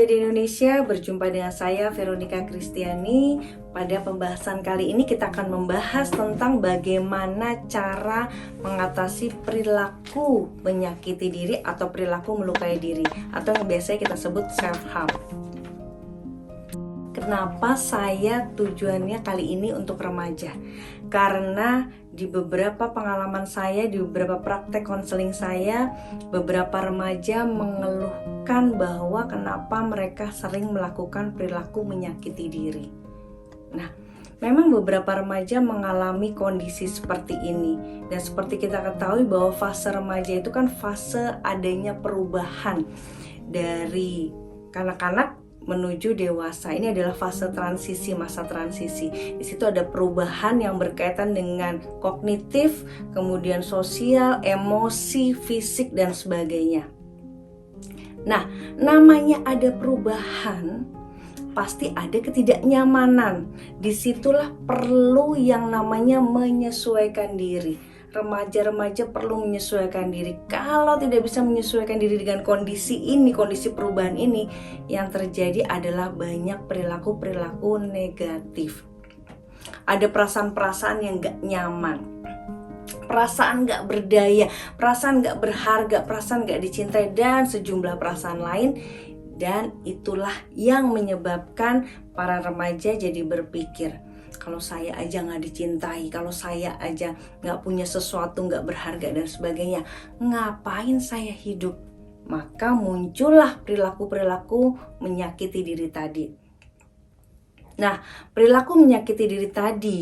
remaja di Indonesia, berjumpa dengan saya Veronica Kristiani. Pada pembahasan kali ini kita akan membahas tentang bagaimana cara mengatasi perilaku menyakiti diri atau perilaku melukai diri, atau yang biasanya kita sebut self-harm. Kenapa saya tujuannya kali ini untuk remaja? Karena di beberapa pengalaman saya, di beberapa praktek konseling saya, beberapa remaja mengeluhkan bahwa kenapa mereka sering melakukan perilaku menyakiti diri. Nah, memang beberapa remaja mengalami kondisi seperti ini. Dan seperti kita ketahui bahwa fase remaja itu kan fase adanya perubahan dari kanak-kanak menuju dewasa. Ini adalah fase transisi, masa transisi. Di situ ada perubahan yang berkaitan dengan kognitif, kemudian sosial, emosi, fisik, dan sebagainya. Nah, namanya ada perubahan, pasti ada ketidaknyamanan. Disitulah perlu yang namanya menyesuaikan diri. Remaja-remaja perlu menyesuaikan diri. Kalau tidak bisa menyesuaikan diri dengan kondisi ini, kondisi perubahan ini, yang terjadi adalah banyak perilaku-perilaku negatif. Ada perasaan-perasaan yang gak nyaman, perasaan gak berdaya, perasaan gak berharga, perasaan gak dicintai, dan sejumlah perasaan lain. Dan itulah yang menyebabkan para remaja jadi berpikir, kalau saya aja gak dicintai, kalau saya aja gak punya sesuatu, gak berharga dan sebagainya, ngapain saya hidup? Maka muncullah perilaku-perilaku menyakiti diri tadi. Nah, perilaku menyakiti diri tadi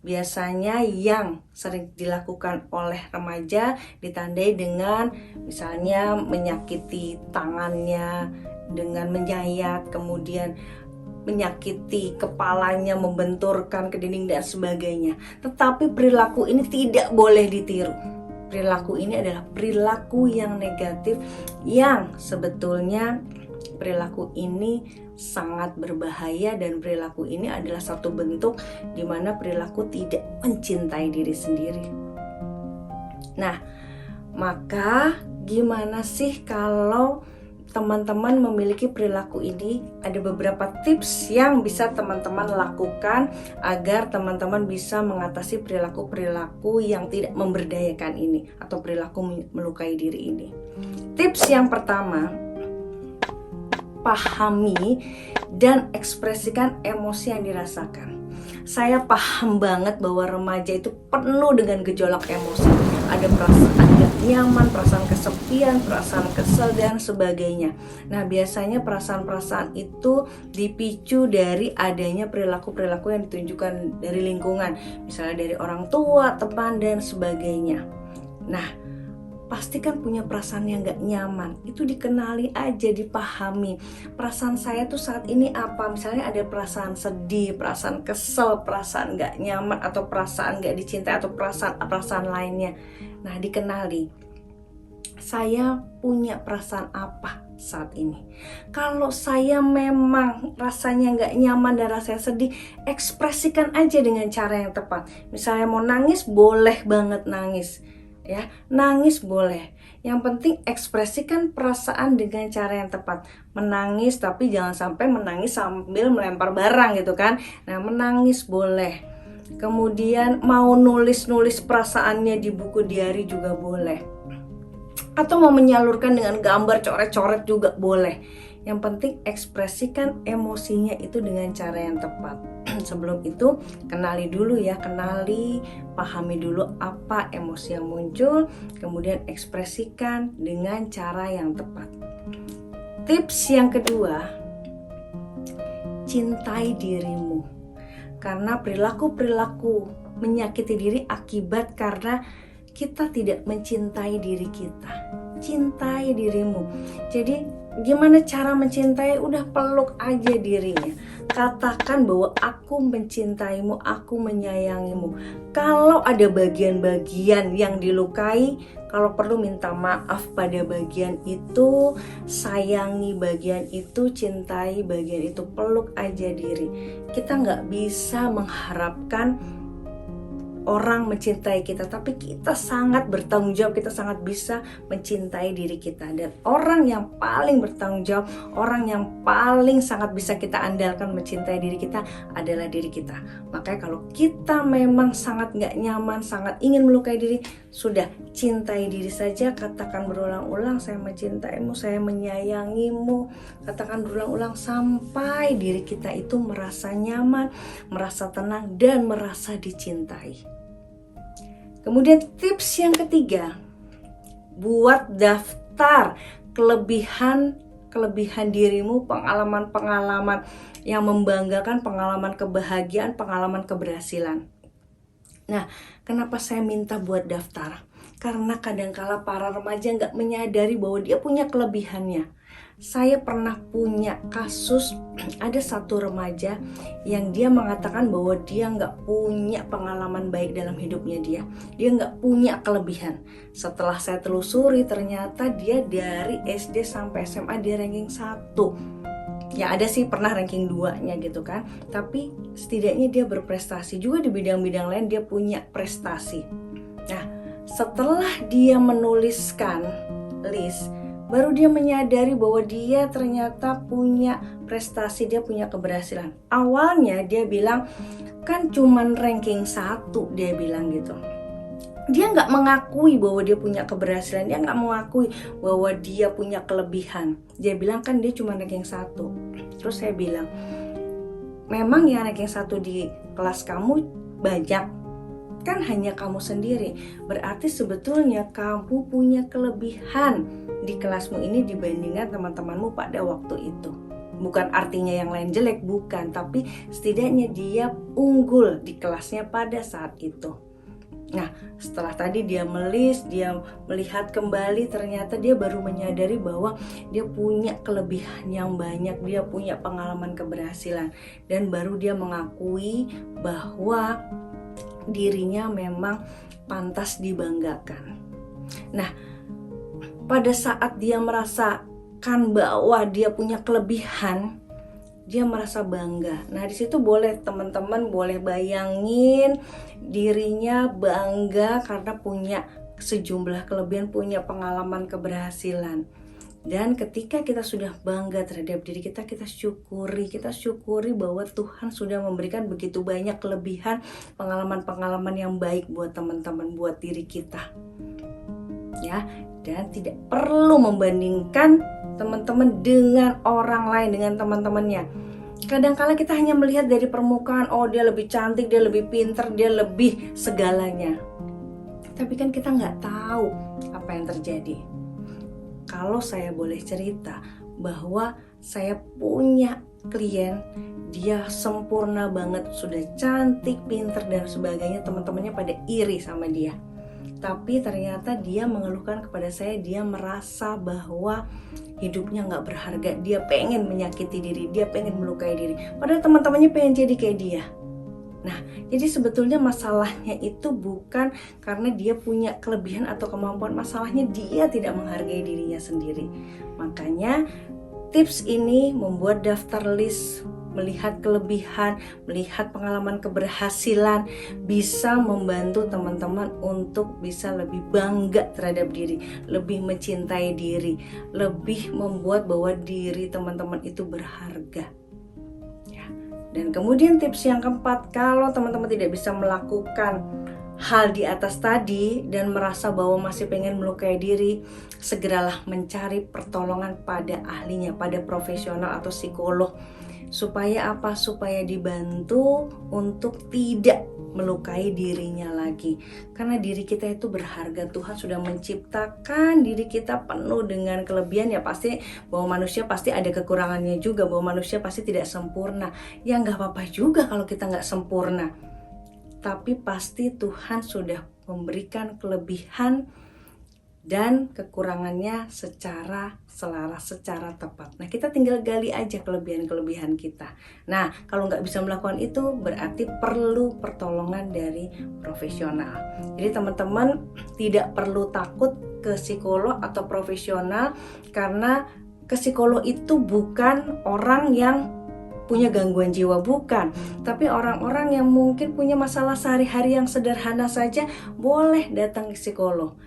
biasanya yang sering dilakukan oleh remaja ditandai dengan misalnya menyakiti tangannya dengan menyayat, kemudian menyakiti kepalanya, membenturkan ke dinding dan sebagainya. Tetapi perilaku ini tidak boleh ditiru. Perilaku ini adalah perilaku yang negatif, yang sebetulnya perilaku ini sangat berbahaya, dan perilaku ini adalah satu bentuk di mana perilaku tidak mencintai diri sendiri. Nah, maka gimana sih kalau teman-teman memiliki perilaku ini? Ada beberapa tips yang bisa teman-teman lakukan agar teman-teman bisa mengatasi perilaku-perilaku yang tidak memberdayakan ini atau perilaku melukai diri ini. Tips yang pertama, pahami dan ekspresikan emosi yang dirasakan. Saya paham banget bahwa remaja itu penuh dengan gejolak emosi. Ada perasaan gak nyaman, perasaan kesepian, perasaan kesel, dan sebagainya. Nah, biasanya perasaan-perasaan itu dipicu dari adanya perilaku-perilaku yang ditunjukkan dari lingkungan, misalnya dari orang tua, teman, dan sebagainya. Nah, pasti kan punya perasaan yang gak nyaman. Itu dikenali aja, dipahami. Perasaan saya tuh saat ini apa? Misalnya ada perasaan sedih, perasaan kesel, perasaan gak nyaman, atau perasaan gak dicintai, atau perasaan lainnya. Nah, dikenali. Saya punya perasaan apa saat ini? Kalau saya memang rasanya gak nyaman dan rasanya sedih, ekspresikan aja dengan cara yang tepat. Misalnya mau nangis, boleh banget nangis. Ya, nangis boleh. Yang penting ekspresikan perasaan dengan cara yang tepat. Menangis, tapi jangan sampai menangis sambil melempar barang gitu kan. Nah, menangis boleh. Kemudian mau nulis-nulis perasaannya di buku diary juga boleh. Atau mau menyalurkan dengan gambar coret-coret juga boleh. Yang penting ekspresikan emosinya itu dengan cara yang tepat. Sebelum itu kenali dulu ya, pahami dulu apa emosi yang muncul, kemudian ekspresikan dengan cara yang tepat. Tips yang kedua, cintai dirimu. Karena perilaku-perilaku menyakiti diri akibat karena kita tidak mencintai diri kita. Cintai dirimu. Jadi gimana cara mencintai? Udah peluk aja dirinya. Katakan bahwa aku mencintaimu, aku menyayangimu. Kalau ada bagian-bagian yang dilukai, kalau perlu minta maaf pada bagian itu, sayangi bagian itu, cintai bagian itu, peluk aja diri. Kita nggak bisa mengharapkan orang mencintai kita, tapi kita sangat bertanggung jawab, kita sangat bisa mencintai diri kita. Dan orang yang paling bertanggung jawab, orang yang paling sangat bisa kita andalkan mencintai diri kita adalah diri kita. Makanya kalau kita memang sangat gak nyaman, sangat ingin melukai diri, sudah cintai diri saja. Katakan berulang-ulang, saya mencintaimu, saya menyayangimu. Katakan berulang-ulang sampai diri kita itu merasa nyaman, merasa tenang, dan merasa dicintai. Kemudian tips yang ketiga, buat daftar kelebihan dirimu, pengalaman-pengalaman yang membanggakan, pengalaman kebahagiaan, pengalaman keberhasilan. Nah, kenapa saya minta buat daftar? Karena kadangkala para remaja nggak menyadari bahwa dia punya kelebihannya. Saya pernah punya kasus, ada satu remaja yang dia mengatakan bahwa dia nggak punya pengalaman baik dalam hidupnya dia nggak punya kelebihan. Setelah saya telusuri, ternyata dia dari SD sampai SMA dia ranking 1. Ya ada sih pernah ranking 2-nya gitu kan, tapi setidaknya dia berprestasi juga di bidang-bidang lain, dia punya prestasi. Nah, setelah dia menuliskan list, baru dia menyadari bahwa dia ternyata punya prestasi, dia punya keberhasilan. Awalnya dia bilang, kan cuman ranking 1, dia bilang gitu. Dia nggak mengakui bahwa dia punya keberhasilan, dia nggak mengakui bahwa dia punya kelebihan. Dia bilang kan dia cuma ranking 1. Terus saya bilang, memang yang ranking 1 di kelas kamu banyak, kan hanya kamu sendiri. Berarti sebetulnya kamu punya kelebihan di kelasmu ini dibandingkan teman-temanmu pada waktu itu. Bukan artinya yang lain jelek, bukan, tapi setidaknya dia unggul di kelasnya pada saat itu. Nah, setelah tadi dia melis, dia melihat kembali, ternyata dia baru menyadari bahwa dia punya kelebihan yang banyak, dia punya pengalaman keberhasilan, dan baru dia mengakui bahwa dirinya memang pantas dibanggakan. Nah, pada saat dia merasakan bahwa dia punya kelebihan, dia merasa bangga. Nah, di situ boleh teman-teman boleh bayangin dirinya bangga karena punya sejumlah kelebihan, punya pengalaman keberhasilan. Dan ketika kita sudah bangga terhadap diri kita, kita syukuri bahwa Tuhan sudah memberikan begitu banyak kelebihan, pengalaman-pengalaman yang baik buat teman-teman, buat diri kita. Ya, dan tidak perlu membandingkan teman-teman dengan orang lain, dengan teman-temannya. Kadang-kala kita hanya melihat dari permukaan, oh dia lebih cantik, dia lebih pintar, dia lebih segalanya. Tapi kan kita nggak tahu apa yang terjadi. Kalau saya boleh cerita bahwa saya punya klien, dia sempurna banget, sudah cantik, pintar dan sebagainya, teman-temannya pada iri sama dia. Tapi ternyata dia mengeluhkan kepada saya, dia merasa bahwa hidupnya gak berharga, dia pengen menyakiti diri, dia pengen melukai diri, padahal teman-temannya pengen jadi kayak dia. Nah, jadi sebetulnya masalahnya itu bukan karena dia punya kelebihan atau kemampuan, masalahnya dia tidak menghargai dirinya sendiri. Makanya tips ini membuat daftar list, melihat kelebihan, melihat pengalaman keberhasilan bisa membantu teman-teman untuk bisa lebih bangga terhadap diri, lebih mencintai diri, lebih membuat bahwa diri teman-teman itu berharga. Dan kemudian tips yang keempat, kalau teman-teman tidak bisa melakukan hal di atas tadi dan merasa bahwa masih pengen melukai diri, segeralah mencari pertolongan pada ahlinya, pada profesional atau psikolog. Supaya apa? Supaya dibantu untuk tidak melukai dirinya lagi. Karena diri kita itu berharga. Tuhan sudah menciptakan diri kita penuh dengan kelebihan. Ya pasti bahwa manusia pasti ada kekurangannya juga, bahwa manusia pasti tidak sempurna. Ya gak apa-apa juga kalau kita gak sempurna, tapi pasti Tuhan sudah memberikan kelebihan dan kekurangannya secara selaras, secara tepat. Nah, kita tinggal gali aja kelebihan-kelebihan kita. Nah, kalau nggak bisa melakukan itu, berarti perlu pertolongan dari profesional. Jadi teman-teman tidak perlu takut ke psikolog atau profesional, karena ke psikolog itu bukan orang yang punya gangguan jiwa, bukan. Tapi orang-orang yang mungkin punya masalah sehari-hari yang sederhana saja boleh datang ke psikolog.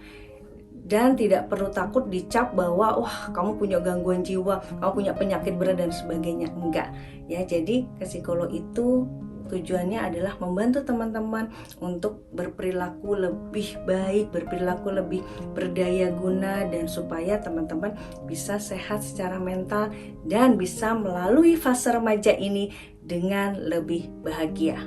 Dan tidak perlu takut dicap bahwa wah kamu punya gangguan jiwa, kamu punya penyakit berat dan sebagainya. Enggak ya. Jadi ke psikolog itu tujuannya adalah membantu teman-teman untuk berperilaku lebih baik, berperilaku lebih berdaya guna, dan supaya teman-teman bisa sehat secara mental dan bisa melalui fase remaja ini dengan lebih bahagia.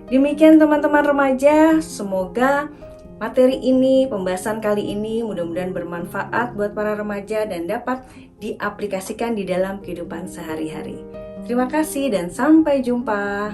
Demikian teman-teman remaja, semoga materi ini, pembahasan kali ini mudah-mudahan bermanfaat buat para remaja dan dapat diaplikasikan di dalam kehidupan sehari-hari. Terima kasih dan sampai jumpa.